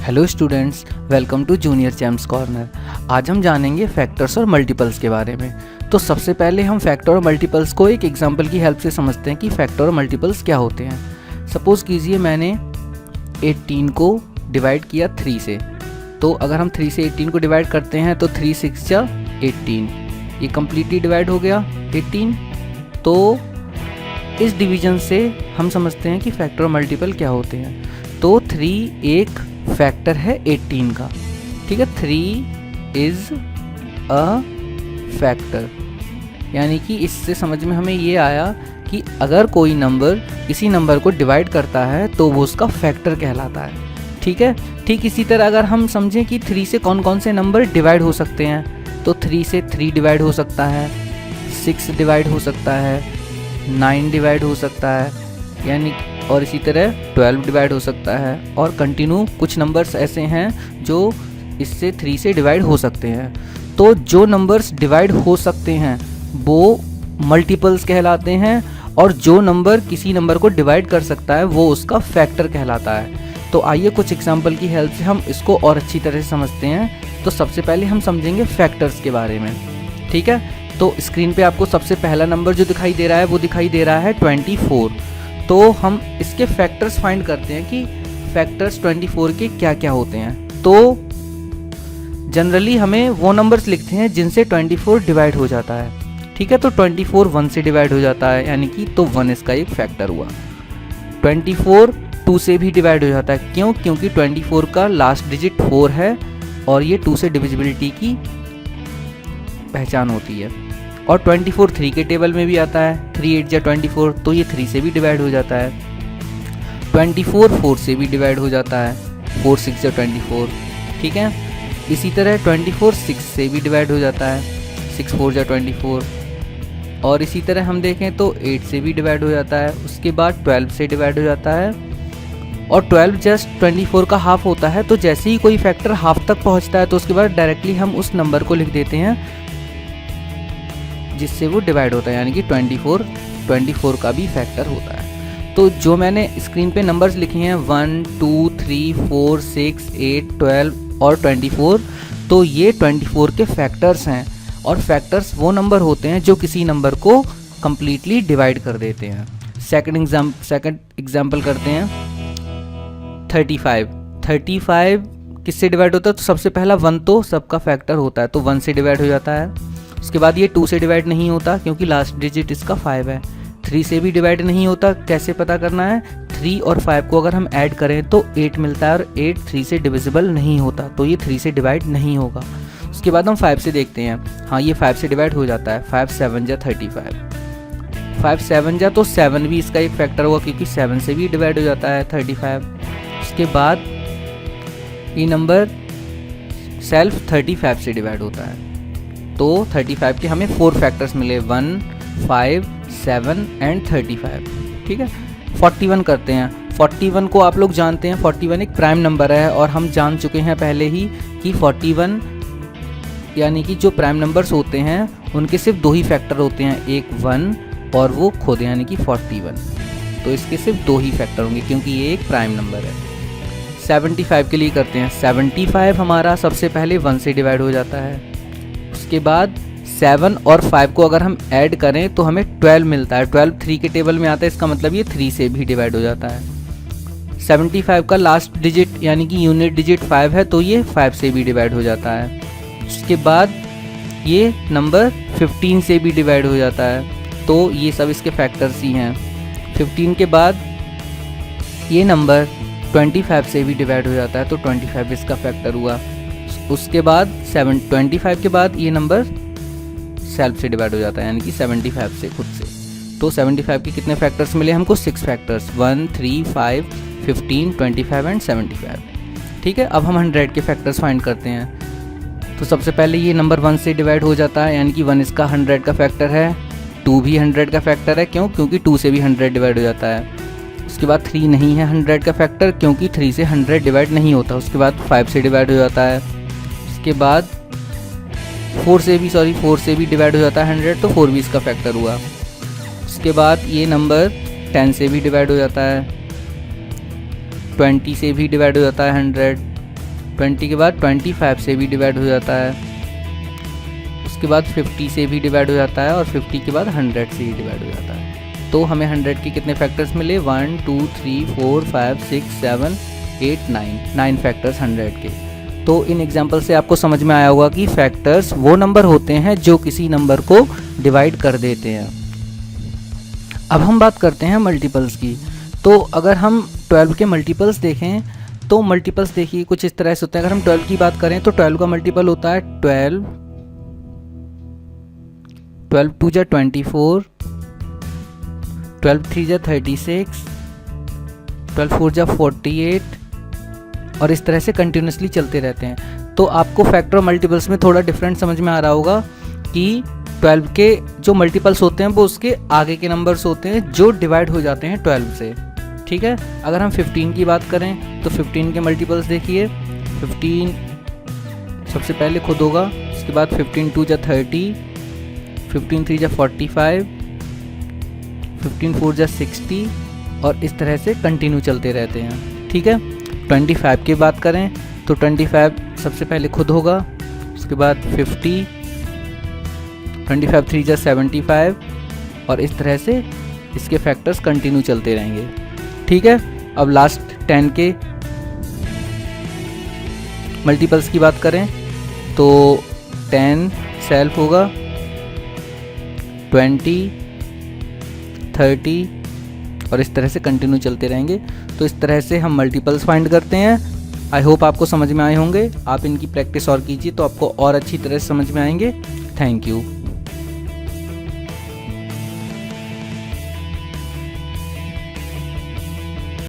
Hello students, welcome to junior champs corner. आज हम जानेंगे फैक्टर्स और मल्टीपल्स के बारे में। तो सबसे पहले हम फैक्टर और मल्टीपल्स को एक एग्जांपल की हेल्प से समझते हैं कि फैक्टर और मल्टीपल्स क्या होते हैं। सपोज़ कीजिए मैंने 18 को डिवाइड किया 3 से। तो अगर हम 3 से 18 को डिवाइड करते हैं तो 3 6 जा 18, ये कम्प्लीटली डिवाइड हो गया 18। तो इस डिवीजन से हम समझते हैं कि फैक्टर और मल्टीपल क्या होते हैं। तो 3 एक फैक्टर है 18 का, ठीक है। 3 इज़ अ फैक्टर, यानी कि इससे समझ में हमें ये आया कि अगर कोई नंबर किसी नंबर को डिवाइड करता है तो वो उसका फैक्टर कहलाता है, ठीक है। ठीक इसी तरह अगर हम समझें कि 3 से कौन कौन से नंबर डिवाइड हो सकते हैं, तो 3 से 3 डिवाइड हो सकता है, 6 डिवाइड हो सकता है, 9 डिवाइड हो सकता है, यानी और इसी तरह 12 डिवाइड हो सकता है। और कंटिन्यू कुछ नंबर्स ऐसे हैं जो इससे 3 से डिवाइड हो सकते हैं। तो जो नंबर्स डिवाइड हो सकते हैं वो मल्टीपल्स कहलाते हैं, और जो नंबर किसी नंबर को डिवाइड कर सकता है वो उसका फैक्टर कहलाता है। तो आइए कुछ एग्जांपल की हेल्प से हम इसको और अच्छी तरह से समझते हैं। तो सबसे पहले हम समझेंगे फैक्टर्स के बारे में, ठीक है। तो स्क्रीन पे आपको सबसे पहला नंबर जो दिखाई दे रहा है वो दिखाई दे रहा है 24। तो हम इसके फैक्टर्स फाइंड करते हैं कि फैक्टर्स 24 के क्या क्या होते हैं। तो जनरली हमें वो नंबर्स लिखते हैं जिनसे 24 डिवाइड हो जाता है, ठीक है। तो 24 1 से डिवाइड हो जाता है, यानी कि तो 1 इसका एक फैक्टर हुआ। 24 2 से भी डिवाइड हो जाता है, क्यों? क्योंकि 24 का लास्ट डिजिट 4 है और ये 2 से डिविजिबिलिटी की पहचान होती है। और 24 3 के टेबल में भी आता है, 3 8 जा 24, तो ये 3 से भी डिवाइड हो जाता है। 24 4 से भी डिवाइड हो जाता है, 4 6 जा 24, ठीक है। इसी तरह 24 6 से भी डिवाइड हो जाता है, 6 4 जा 24। और इसी तरह हम देखें तो 8 से भी डिवाइड हो जाता है। उसके बाद 12 से डिवाइड हो जाता है, और 12 जस्ट 24 का हाफ होता है। तो जैसे ही कोई फैक्टर हाफ तक पहुंचता है तो उसके बाद डायरेक्टली हम उस नंबर को लिख देते हैं जिससे वो डिवाइड होता है, यानी कि 24 का भी फैक्टर होता है। तो जो मैंने स्क्रीन पे नंबर्स लिखे हैं 1 2 3 4 6 8 12 और 24, तो ये 24 के फैक्टर्स हैं। और फैक्टर्स वो नंबर होते हैं जो किसी नंबर को कम्प्लीटली डिवाइड कर देते हैं। सेकंड एग्जाम्पल करते हैं 35। 35 किससे डिवाइड होता है? तो सबसे पहला 1 तो सबका फैक्टर होता है, तो 1 से डिवाइड हो जाता है। उसके बाद ये 2 से डिवाइड नहीं होता क्योंकि लास्ट डिजिट इसका 5 है। 3 से भी डिवाइड नहीं होता, कैसे पता करना है? 3 और 5 को अगर हम ऐड करें तो 8 मिलता है, और 8 3 से डिविजिबल नहीं होता, तो ये 3 से डिवाइड नहीं होगा। उसके बाद हम 5 से देखते हैं, हाँ ये 5 से डिवाइड हो जाता है। 5 7 जा 35, 5 7 जा तो 7 भी इसका एक फैक्टर होगा क्योंकि 7 से भी डिवाइड हो जाता है 35। उसके बाद ये नंबर सेल्फ 35 से डिवाइड होता है। तो 35 के हमें 4 फैक्टर्स मिले, 1 5 7 एंड 35, ठीक है। 41 करते हैं। 41 को आप लोग जानते हैं, 41 एक प्राइम नंबर है, और हम जान चुके हैं पहले ही कि 41 यानी कि जो प्राइम नंबर्स होते हैं उनके सिर्फ 2 ही फैक्टर होते हैं, एक 1 और वो खुद, यानी कि 41। तो इसके सिर्फ 2 ही फैक्टर होंगे क्योंकि ये एक प्राइम नंबर है। 75 के लिए करते हैं। 75 हमारा सबसे पहले 1 से डिवाइड हो जाता है। उसके बाद 7 और 5 को अगर हम ऐड करें तो हमें 12 मिलता है। 12 3 के टेबल में आता है, इसका मतलब ये 3 से भी डिवाइड हो जाता है। 75 का लास्ट डिजिट यानी कि यूनिट डिजिट 5 है, तो ये 5 से भी डिवाइड हो जाता है। उसके बाद ये नंबर 15 से भी डिवाइड हो जाता है, तो ये सब इसके फैक्टर्स ही हैं। 15 के बाद ये नंबर 25 से भी डिवाइड हो जाता है, तो 25 इसका फैक्टर हुआ। उसके बाद 25 के बाद ये नंबर सेल्फ से डिवाइड हो जाता है, यानी कि 75 से खुद से। तो 75 के कितने फैक्टर्स मिले हमको? 6 फैक्टर्स, 1 3 5 15 25 एंड 75, ठीक है। अब हम 100 के फैक्टर्स फाइंड करते हैं। तो सबसे पहले ये नंबर 1 से डिवाइड हो जाता है, यानी कि 1 इसका 100 का फैक्टर है। 2 भी 100 का फैक्टर है, क्यों? क्योंकि 2 से भी 100 डिवाइड हो जाता है। उसके बाद 3 नहीं है 100 का फैक्टर, क्योंकि 3 से 100 डिवाइड नहीं होता। उसके बाद 5 से डिवाइड हो जाता है। उसके बाद 4 से भी डिवाइड हो जाता है 100, तो 4 भी इसका फैक्टर हुआ। उसके बाद ये नंबर 10 से भी डिवाइड हो जाता है, 20 से भी डिवाइड हो जाता है 100, 20 के बाद 25 से भी डिवाइड हो जाता है, उसके बाद 50 से भी डिवाइड हो जाता है और 50 के बाद 100 से ही डिवाइड हो जाता है। तो हमें 100 के कितने फैक्टर्स मिले? 1 2 3 4 5 6 7 8 9 फैक्टर्स 100 के। तो इन एग्जाम्पल से आपको समझ में आया होगा कि फैक्टर्स वो नंबर होते हैं जो किसी नंबर को डिवाइड कर देते हैं। अब हम बात करते हैं मल्टीपल्स की। तो अगर हम 12 के मल्टीपल्स देखें तो मल्टीपल्स देखिए कुछ इस तरह से होते हैं। अगर हम 12 की बात करें तो 12 का मल्टीपल होता है 12 2 जा 24, 12 3 जा 36, 12 4 जा 48 और इस तरह से कंटिन्यूसली चलते रहते हैं। तो आपको फैक्टर मल्टीपल्स में थोड़ा डिफरेंट समझ में आ रहा होगा कि 12 के जो मल्टीपल्स होते हैं वो उसके आगे के नंबर्स होते हैं जो डिवाइड हो जाते हैं 12 से। ठीक है, अगर हम 15 की बात करें तो 15 के मल्टीपल्स देखिए। 15 सबसे पहले खुद होगा, उसके बाद 15 2 जा 30, 15 3 जा 45, 15 4 जा 60 और इस तरह से कंटिन्यू चलते रहते हैं। ठीक है, 25 की बात करें तो 25 सबसे पहले खुद होगा, उसके बाद 50, 25 3 जा 75 और इस तरह से इसके फैक्टर्स कंटिन्यू चलते रहेंगे। ठीक है, अब लास्ट 10 के मल्टीपल्स की बात करें तो 10 सेल्फ होगा, 20 30 और इस तरह से कंटिन्यू चलते रहेंगे। तो इस तरह से हम मल्टीपल्स फाइंड करते हैं। आई होप आपको समझ में आए होंगे। आप इनकी प्रैक्टिस और कीजिए तो आपको और अच्छी तरह से समझ में आएंगे। Thank you.